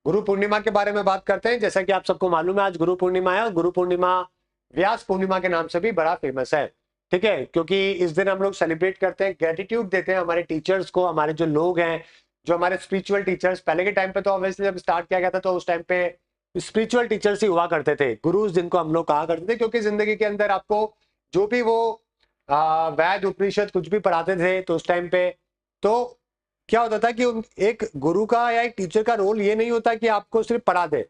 गुरु पूर्णिमा के बारे में बात करते हैं। जैसा कि आप सबको मालूम है आज गुरु पूर्णिमा है, और गुरु पूर्णिमा व्यास पूर्णिमा के नाम से भी बड़ा फेमस है। ठीक है, क्योंकि इस दिन हम लोग सेलिब्रेट करते हैं, ग्रेटिट्यूड देते हैं हमारे टीचर्स को, हमारे जो लोग हैं, जो हमारे स्पिरिचुअल टीचर्स। पहले के टाइम पे तो ऑब्वियसली जब स्टार्ट किया गया था तो उस टाइम पे स्पिरिचुअल टीचर्स ही हुआ करते थे, गुरुज जिनको हम लोग कहा करते थे, क्योंकि जिंदगी के अंदर आपको जो भी वो वैद उपनिषद कुछ भी पढ़ाते थे तो उस टाइम पे तो क्या होता था कि एक गुरु का या एक टीचर का रोल ये नहीं होता कि आपको सिर्फ पढ़ा दे,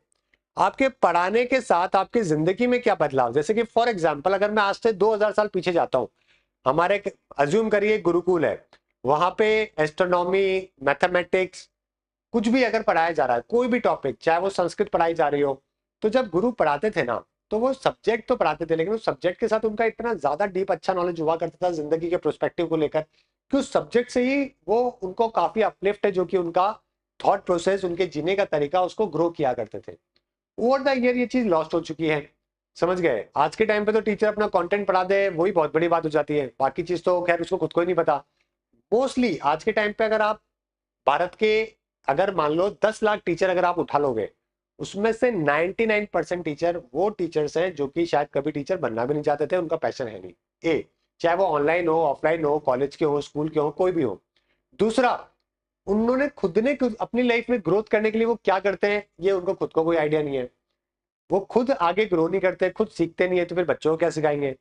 आपके पढ़ाने के साथ आपकी जिंदगी में क्या बदलाव। जैसे कि फॉर एग्जांपल अगर मैं आज से 2000 साल पीछे जाता हूँ, हमारे अज्यूम करिए गुरुकुल है, वहां पे एस्ट्रोनॉमी, मैथमेटिक्स कुछ भी अगर पढ़ाया जा रहा है, कोई भी टॉपिक, चाहे वो संस्कृत पढ़ाई जा रही हो, तो जब गुरु पढ़ाते थे ना तो वो सब्जेक्ट तो पढ़ाते थे, लेकिन उस सब्जेक्ट के साथ उनका इतना ज्यादा डीप अच्छा नॉलेज हुआ करता था जिंदगी के प्रोस्पेक्टिव को लेकर, कि उस सब्जेक्ट से ही वो उनको काफी अपलिफ्ट है, जो कि उनका थॉट प्रोसेस, उनके जीने का तरीका उसको ग्रो किया करते थे। ओवर द ईयर ये चीज लॉस्ट हो चुकी है, समझ गए। आज के टाइम पे तो टीचर अपना कंटेंट पढ़ा दे वही बहुत बड़ी बात हो जाती है, बाकी चीज तो खैर उसको खुद को ही नहीं पता। मोस्टली आज के टाइम पे अगर आप भारत के, अगर मान लो 10 लाख टीचर अगर आप उठा लोगे, उसमें से 99% टीचर वो टीचर्स हैं जो कि शायद कभी टीचर बनना भी नहीं चाहते थे, उनका पैशन है नहीं। ए, चाहे वो ऑनलाइन हो, ऑफलाइन हो, कॉलेज के हो, स्कूल के हो, कोई भी हो। दूसरा, उन्होंने खुद ने अपनी लाइफ में ग्रोथ करने के लिए वो क्या करते हैं ये उनको खुद को कोई आइडिया नहीं है। वो खुद आगे ग्रो नहीं करते, खुद सीखते नहीं है, तो फिर बच्चों को क्या सिखाएंगे।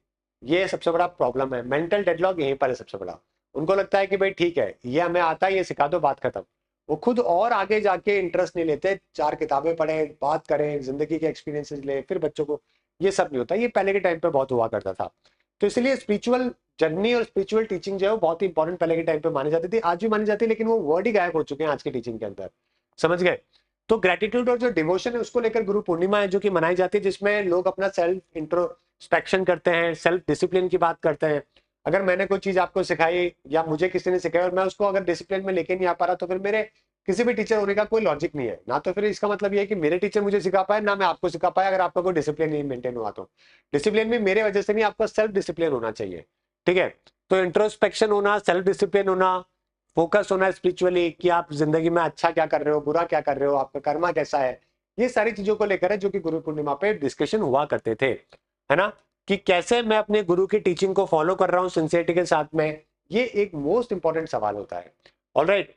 ये सबसे बड़ा प्रॉब्लम है, मेंटल डेडलॉक यहीं पर है सबसे बड़ा। उनको लगता है कि भाई ठीक है ये हमें आता है, ये सिखा दो, बात खत्म। वो खुद और आगे जाके इंटरेस्ट नहीं लेते, 4 किताबें पढ़े, बात करें, जिंदगी के एक्सपीरियंसेस ले, फिर बच्चों को ये सब नहीं होता। ये पहले के टाइम पे बहुत हुआ करता था। तो इसलिए स्पिरिचुअल जर्नी और स्पिरिचुअल टीचिंग जो है वो बहुत ही इंपॉर्टेंट पहले के टाइम पे मानी जाती थी, आज भी मानी जाती है, लेकिन वो वर्ड ही गायब हो चुके हैं आज की टीचिंग के अंदर, समझ गए। तो ग्रेटिट्यूड और जो डिवोशन है उसको लेकर गुरु पूर्णिमा है जो कि मनाई जाती है, जिसमें लोग अपना सेल्फ इंट्रोस्पेक्शन करते हैं, सेल्फ डिसिप्लिन की बात करते हैं। अगर मैंने कोई चीज आपको सिखाई या मुझे किसी ने सिखाई और मैं उसको अगर डिसिप्लिन में लेके नहीं आ पा रहा, तो फिर मेरे किसी भी टीचर होने का कोई लॉजिक नहीं है ना। तो फिर इसका मतलब ये है कि मेरे टीचर मुझे सिखा पाए ना मैं आपको सिखा पाया, अगर आपका कोई डिसिप्लिन नहीं मेंटेन हुआ तो। डिसिप्लिन भी मेरे वजह से नहीं, आपका सेल्फ डिसिप्लिन होना चाहिए। ठीक है, तो इंट्रोस्पेक्शन होना, सेल्फ डिसिप्लिन होना, फोकस होना स्पिरिचुअली कि आप जिंदगी में अच्छा क्या कर रहे हो, बुरा क्या कर रहे हो, आपका कर्मा कैसा है, ये सारी चीजों को लेकर है जो कि गुरु पूर्णिमा पे डिस्कशन हुआ करते थे, है ना। कि कैसे मैं अपने गुरु की टीचिंग को फॉलो कर रहा हूँ सिंसियरिटी के साथ में, ये एक मोस्ट इंपॉर्टेंट सवाल होता है। ऑलराइट,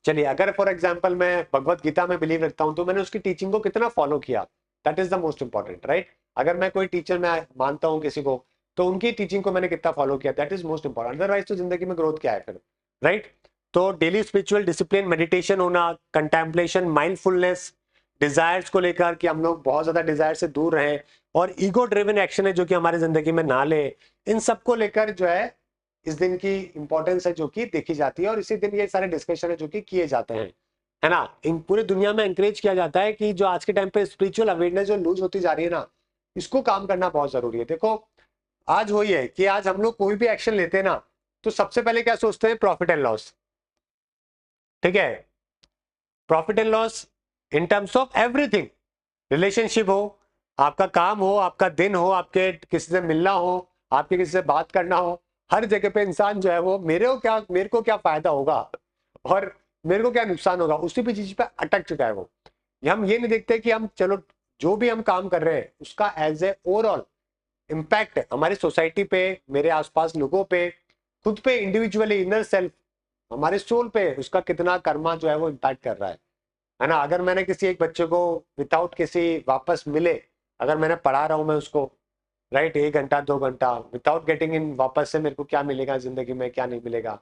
चलिए अगर फॉर एग्जाम्पल मैं भगवत गीता में बिलीव रखता हूँ तो मैंने उसकी टीचिंग को कितना फॉलो किया, that is the most important, right. अगर मैं कोई टीचर मैं मानता हूँ किसी को, तो उनकी टीचिंग को मैंने कितना फॉलो किया, that is most important. Otherwise तो जिंदगी में ग्रोथ क्या है फिर, राइट। तो डेली स्पिरिचुअल डिसिप्लिन, मेडिटेशन होना, कंटेम्पलेशन, माइंडफुलनेस, डिजायर्स को लेकर कि हम लोग बहुत ज्यादा डिजायर से दूर रहें, और ईगो ड्रिवन एक्शन है जो कि हमारी जिंदगी में ना ले, इन सबको लेकर जो है इस दिन की इंपॉर्टेंस है जो कि देखी जाती है, और इसी दिन ये सारे डिस्कशन है जो कि किए जाते हैं, है ना। इन पूरे दुनिया में एंकरेज किया जाता है कि जो आज के टाइम पे स्पिरिचुअल अवेयरनेस जो लूज होती जा रही है ना, इसको काम करना बहुत जरूरी है। देखो आज वही है कि आज हम लोग कोई भी एक्शन लेते हैं ना, तो सबसे पहले क्या सोचते हैं, प्रॉफिट एंड लॉस। ठीक है, profit and loss in terms of everything, relationship हो, आपका काम हो, आपका दिन हो, आपके किसी से मिलना हो, आपके किसी से बात करना हो, हर जगह पे इंसान जो है वो मेरे को क्या फायदा होगा और मेरे को क्या नुकसान होगा, उसी भी चीज पे अटक चुका है वो। हम ये नहीं देखते कि हम चलो जो भी हम काम कर रहे हैं उसका एज ए ओवरऑल इम्पैक्ट हमारी सोसाइटी पे, मेरे आसपास लोगों पे, खुद पे इंडिविजुअली, इनर सेल्फ, हमारे सोल पे उसका कितना कर्मा जो है वो इम्पैक्ट कर रहा है ना। अगर मैंने किसी एक बच्चे को विदाउट किसी वापस मिले, अगर मैंने पढ़ा रहा हूं मैं उसको, राइट, 1 घंटा 2 घंटा, विदाउट गेटिंग इन वापस से मेरे को क्या मिलेगा जिंदगी में, क्या नहीं मिलेगा।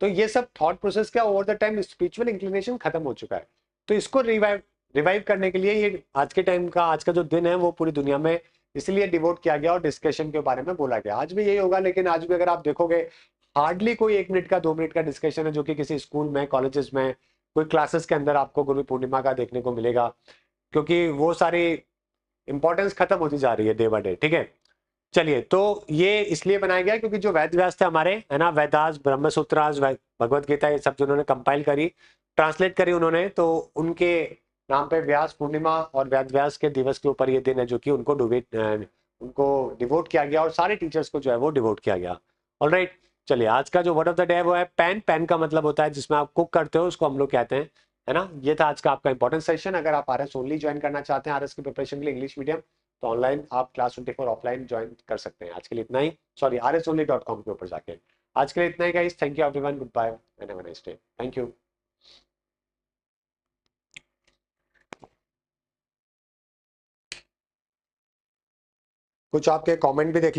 तो ये सब थॉट प्रोसेस क्या over the time spiritual inclination खत्म हो चुका है। तो इसको रिवाइव रिवाइव करने के लिए ये आज के टाइम का, आज का जो दिन है वो पूरी दुनिया में इसलिए डिवोट किया गया और डिस्कशन के बारे में बोला गया। आज भी यही होगा, लेकिन आज भी अगर आप देखोगे हार्डली कोई 1 मिनट का 2 मिनट का डिस्कशन है जो कि किसी स्कूल में, कॉलेजेस में, कोई क्लासेस के अंदर आपको गुरु पूर्णिमा का देखने को मिलेगा, क्योंकि वो सारी इंपॉर्टेंस खत्म होती जा रही है डे बाय डे। ठीक है, चलिए, तो ये इसलिए बनाया गया क्योंकि जो वेद व्यास थे हमारे, है ना, वेदास, ब्रह्मसूत्रास, भगवत गीता, ये सब जिन्होंने कंपाइल करी, ट्रांसलेट करी उन्होंने, तो उनके नाम पे व्यास पूर्णिमा और वेद व्यास के दिवस के ऊपर ये दिन है जो कि उनको डिवोट किया गया, और सारे टीचर्स को जो है वो डिवोट किया गया। ऑलराइट, चलिए आज का जो वर्ड ऑफ द डे है वो है पैन। पैन का मतलब होता है जिसमें आप कुक करते हो, उसको हम लोग कहते हैं, है ना। ये था आज का आपका इंपॉर्टेंट सेशन। अगर आप आरएस ओनली ज्वाइन करना चाहते हैं आरएस की प्रिपरेशन के लिए इंग्लिश मीडियम, तो ऑनलाइन आप क्लास 24 ऑफलाइन ज्वाइन कर सकते हैं। आज के लिए इतना ही, सॉरी rsonly.com के ऊपर जाके। आज के लिए इतना ही guys, thank you everyone, good bye and have a nice day, thank you. कुछ आपके कमेंट भी देख